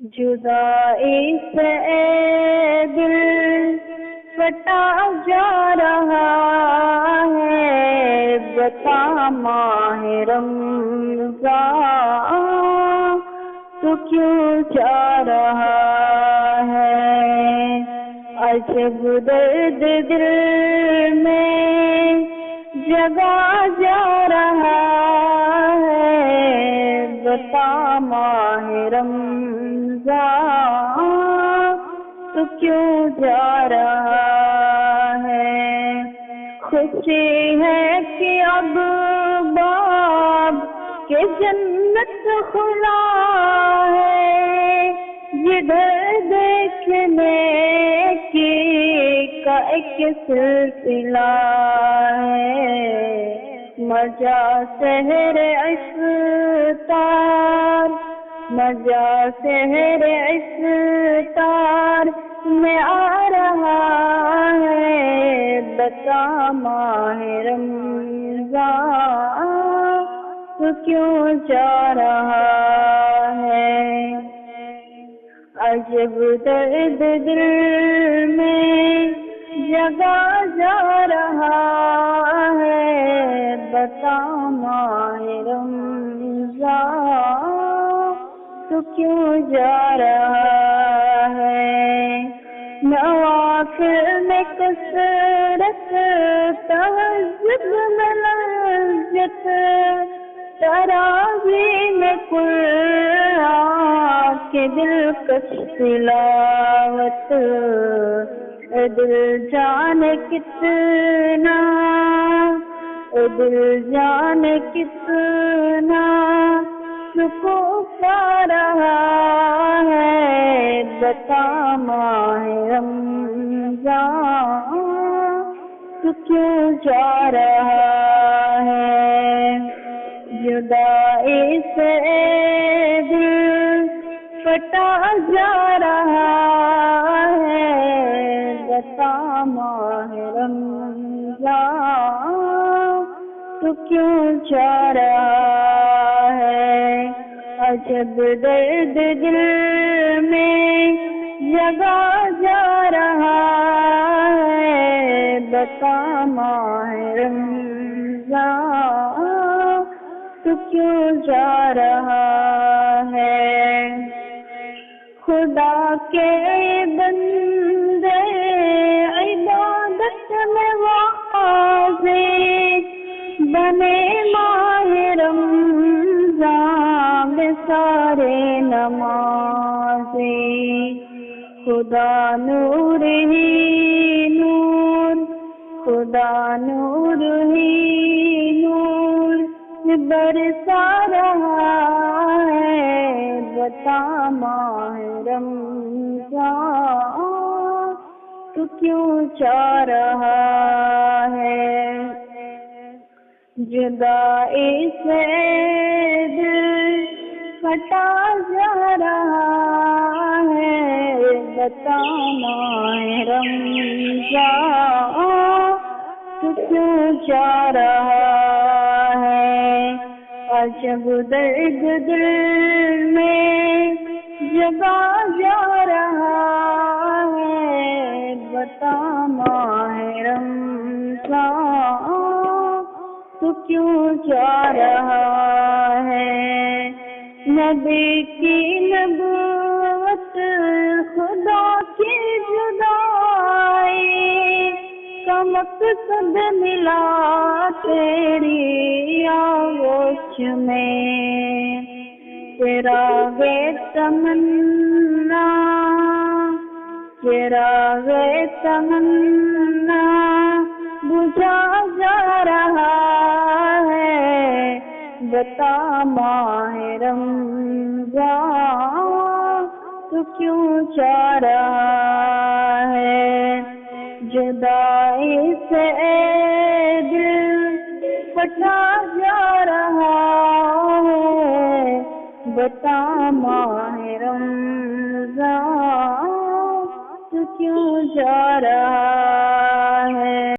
جدائی سے دل پھٹا جا رہا ہے، بتا ماہ رمضان تو کیوں جا رہا ہے؟ عجب درد دل میں جگا جا رہا ہے، بتا ماہ رمضان تو کیوں جا رہا ہے؟ خوشی ہے کہ اب باب کہ جنت کھلا ہے، جدھر دیکھنے کی کا ایک سلسلہ ہے، مزہ سحر افطار، مزہ سحر افطار میں آ رہا ہے، بتا ماہ رمضان تو کیوں جا رہا ہے؟ عجب درد دل میں جگا جا رہا ہے، بتا ماہ رمضان تو کیوں جا رہا ہے؟ نوافل میں کثرت، تہجد میں لذت، تراویح میں قرآن کے دلکش تلاوت، دل جانے کتنا، دل جانے کتنا سکون پا رہا ہے، بتا ماہ رمضان تو کیوں جا رہا ہے؟ جدائی سے دل پھٹا جا رہا ہے، بتا ماہ رمضان تو کیوں جا رہا ہے؟ عجب درد دل میں جگا جا رہا ہے، بتا ماہ رمضان تو کیوں جا رہا ہے؟ خدا کے بندے عبادت میں واضح بنے، ماہ رمضان میں سارے نمازی، خدا نور ہی نور، خدا نور ہی نور برسا رہا ہے، بتا ماہ رمضان تو کیوں جا رہا ہے؟ جدائی سے دل پھٹا جا رہا ہے، بتا ماہ رمضان تو کیوں جا رہا ہے؟ عجب درد دل میں جگا جا رہا ہے، بتا ماہ رمضان تو کیوں جا رہا ہے؟ نبی کی نبوت، خدا کی جدائی کا مقصد ملا تیری آغوش میں، چراغ تمنا، چراغ تمنا بجھا جا رہا ہے، بتا ماہ رمضان تو کیوں جا رہا ہے؟ جدائی سے دل پھٹا جا رہا ہے، بتا ماہ رمضان تو کیوں جا رہا